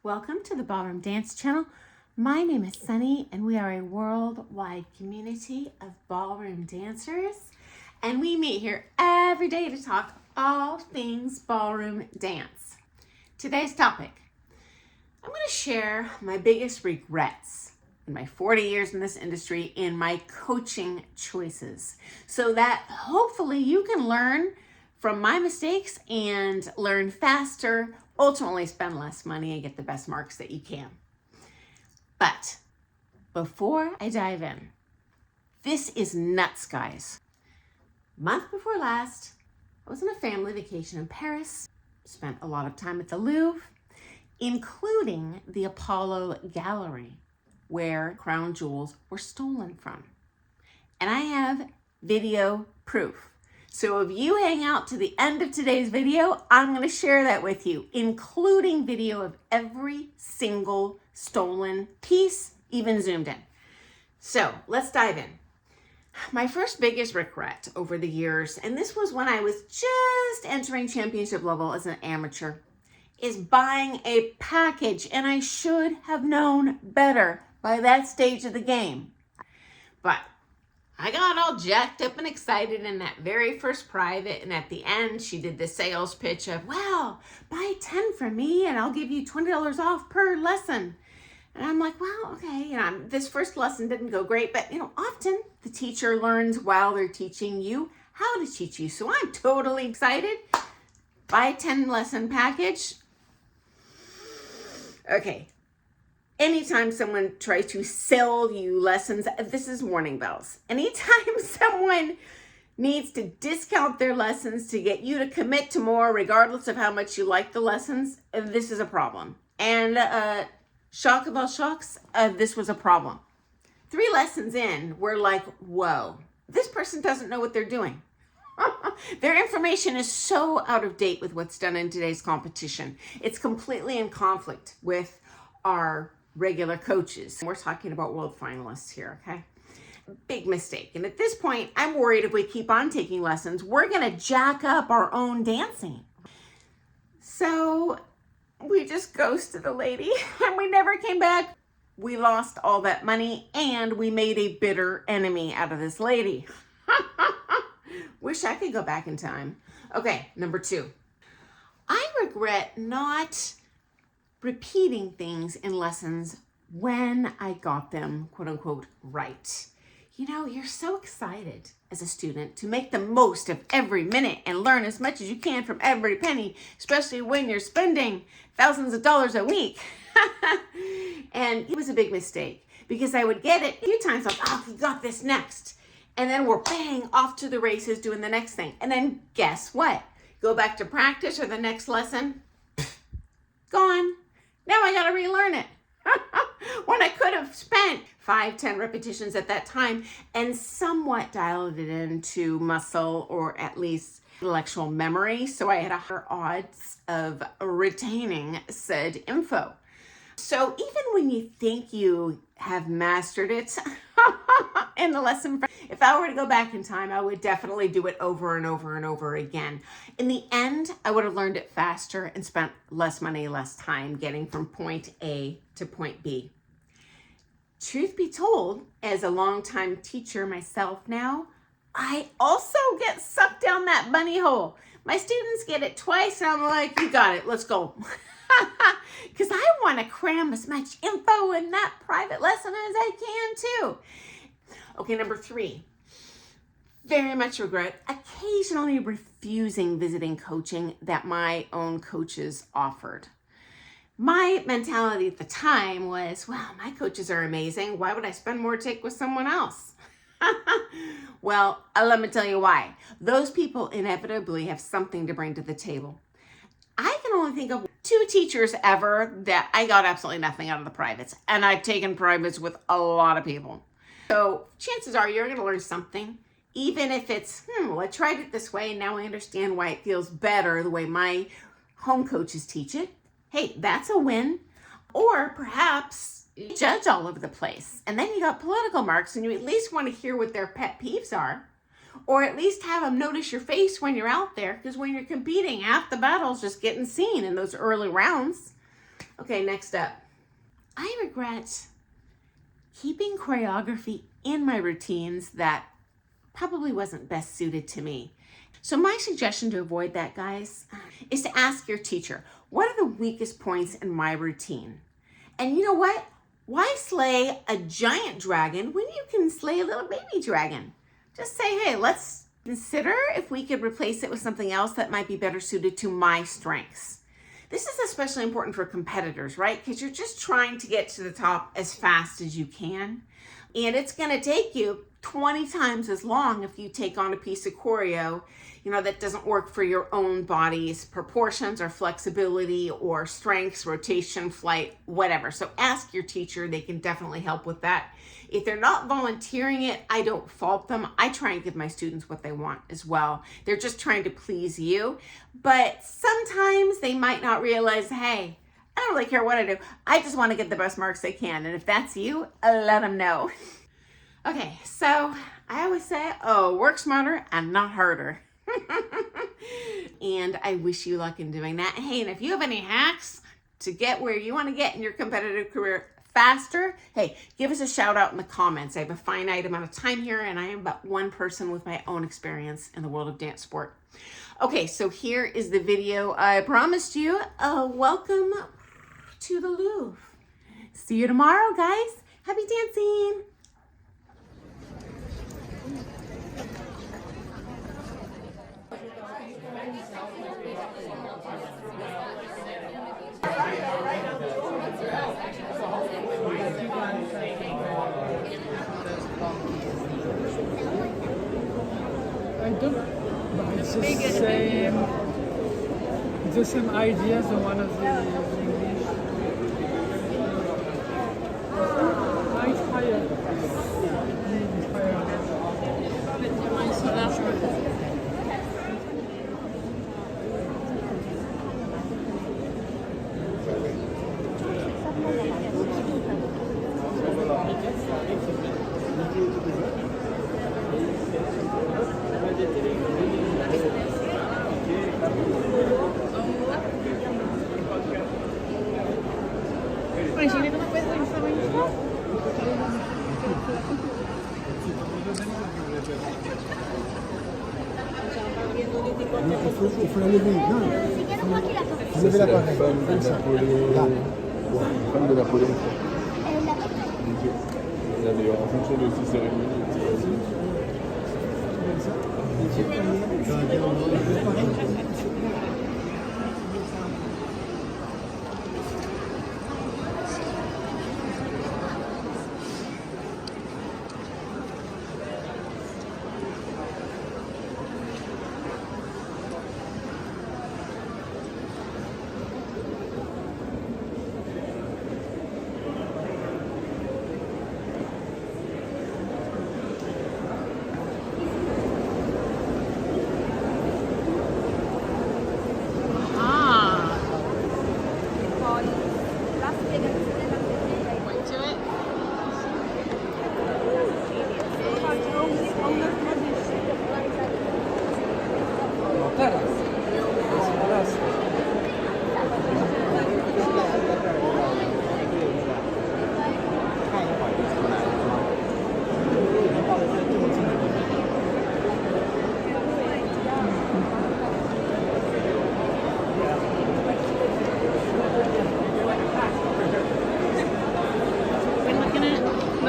Welcome to the Ballroom Dance Channel. My name is Sunny, and we are a worldwide community of ballroom dancers. And we meet here every day to talk all things ballroom dance. Today's topic, I'm going to share my biggest regrets in my 40 years in this industry in my coaching choices, so that hopefully you can learn from my mistakes and learn faster, ultimately spend less money and get the best marks that you can. But before I dive in, this is nuts, guys. Month before last, I was on a family vacation in Paris, spent a lot of time at the Louvre, including the Apollo Gallery, where crown jewels were stolen from. And I have video proof. So if you hang out to the end of today's video, I'm going to share that with you, including video of every single stolen piece, even zoomed in. So let's dive in. My first biggest regret over the years, and this was when I was just entering championship level as an amateur, is buying a package, and I should have known better by that stage of the game. But I got all jacked up and excited in that very first private, and at the end she did the sales pitch of, well, buy 10 from me and I'll give you $20 off per lesson. And I'm like, well, okay, this first lesson didn't go great, but often the teacher learns while they're teaching you how to teach you. So I'm totally excited. Buy a 10 lesson package. Okay. Anytime someone tries to sell you lessons, this is warning bells. Anytime someone needs to discount their lessons to get you to commit to more, regardless of how much you like the lessons, this is a problem. And shock of all shocks, this was a problem. 3 lessons in, we're like, whoa, this person doesn't know what they're doing. Their information is so out of date with what's done in today's competition. It's completely in conflict with our regular coaches. We're talking about world finalists here, okay? Big mistake. And at this point, I'm worried if we keep on taking lessons, we're going to jack up our own dancing. So we just ghosted the lady and we never came back. We lost all that money and we made a bitter enemy out of this lady. Wish I could go back in time. Okay, number 2. I regret not repeating things in lessons when I got them, quote unquote, right. You're so excited as a student to make the most of every minute and learn as much as you can from every penny, especially when you're spending thousands of dollars a week. And it was a big mistake because I would get it a few times, like, oh, you got this next. And then we're bang off to the races doing the next thing. And then guess what? Go back to practice or the next lesson, gone. Now I got to relearn it. When I could have spent 5-10 repetitions at that time and somewhat dialed it into muscle or at least intellectual memory, so I had a higher odds of retaining said info. So even when you think you have mastered it in the lesson, if I were to go back in time, I would definitely do it over and over and over again. In the end, I would have learned it faster and spent less money, less time getting from point A to point B. Truth be told, as a longtime teacher myself now, I also get sucked down that bunny hole. My students get it twice and I'm like, you got it, let's go. Because I want to cram as much info in that private lesson as I can too. Okay, number 3. Very much regret occasionally refusing visiting coaching that my own coaches offered. My mentality at the time was, well, my coaches are amazing. Why would I spend more to take with someone else? Well, let me tell you why. Those people inevitably have something to bring to the table. I can only think of 2 teachers ever that I got absolutely nothing out of the privates. And I've taken privates with a lot of people. So chances are you're going to learn something, even if it's, well, I tried it this way and now I understand why it feels better the way my home coaches teach it. Hey, that's a win. Or perhaps you judge all over the place and then you got political marks and you at least want to hear what their pet peeves are. Or at least have them notice your face when you're out there, because when you're competing, half the battle's just getting seen in those early rounds. Okay, next up. I regret keeping choreography in my routines that probably wasn't best suited to me. So my suggestion to avoid that, guys, is to ask your teacher, what are the weakest points in my routine? And you know what? Why slay a giant dragon when you can slay a little baby dragon? Just say, hey, let's consider if we could replace it with something else that might be better suited to my strengths. This is especially important for competitors, right? Because you're just trying to get to the top as fast as you can. And it's going to take you 20 times as long if you take on a piece of choreo, that doesn't work for your own body's proportions or flexibility or strengths, rotation, flight, whatever. So ask your teacher. They can definitely help with that. If they're not volunteering it, I don't fault them. I try and give my students what they want as well. They're just trying to please you. But sometimes they might not realize, hey, I don't really care what I do. I just want to get the best marks I can. And if that's you, let them know. Okay, so I always say, work smarter and not harder. And I wish you luck in doing that. Hey, and if you have any hacks to get where you want to get in your competitive career faster, hey, give us a shout out in the comments. I have a finite amount of time here, and I am but one person with my own experience in the world of dance sport. Okay, so here is the video I promised you. Welcome to the Louvre. See you tomorrow, guys. Happy dancing. I don't, but it's the same idea as the one of the English. It's higher. Imagina que não fez isso também. Il faut la lever. Non, vous levez la pareille. Comme ça. Là. Femme de Napoléon. D'ailleurs, en fonction de si c'est réuni.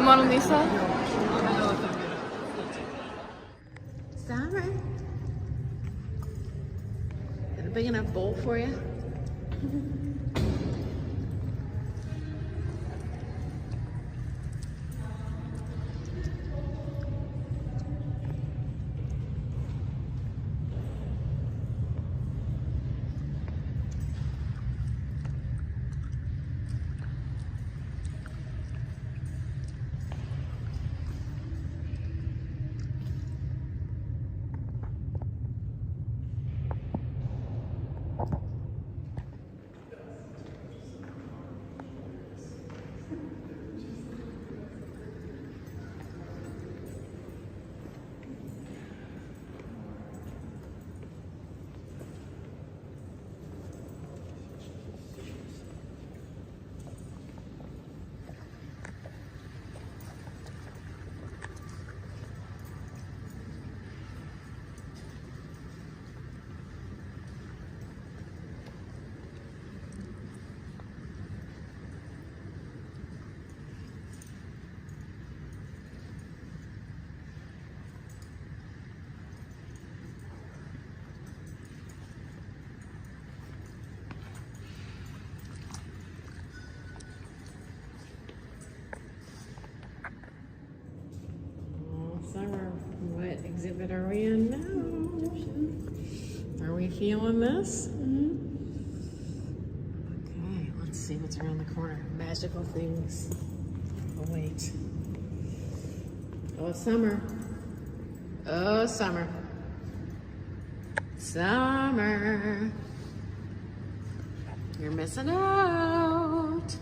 Mona Lisa. Is that right? Is that a big enough bowl for you? What are we in now? Are we feeling this? Okay, let's see what's around the corner. Magical things await. Oh, summer. Oh, summer. Summer. You're missing out.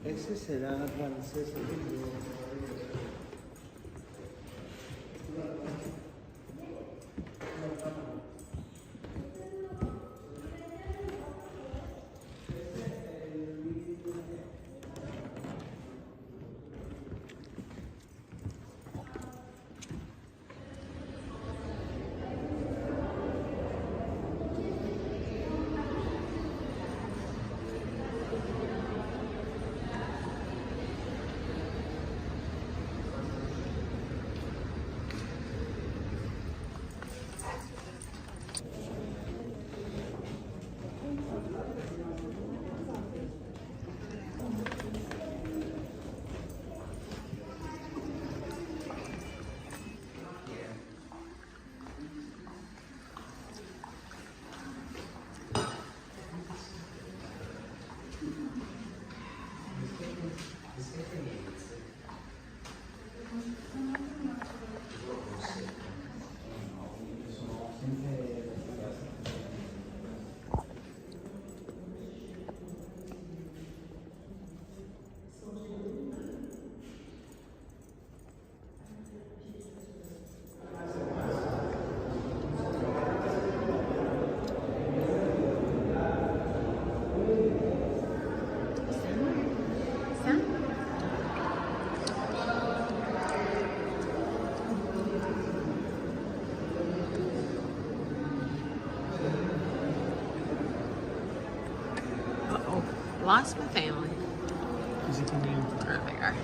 Ese será francés. Lost my family. Is it coming? There they are.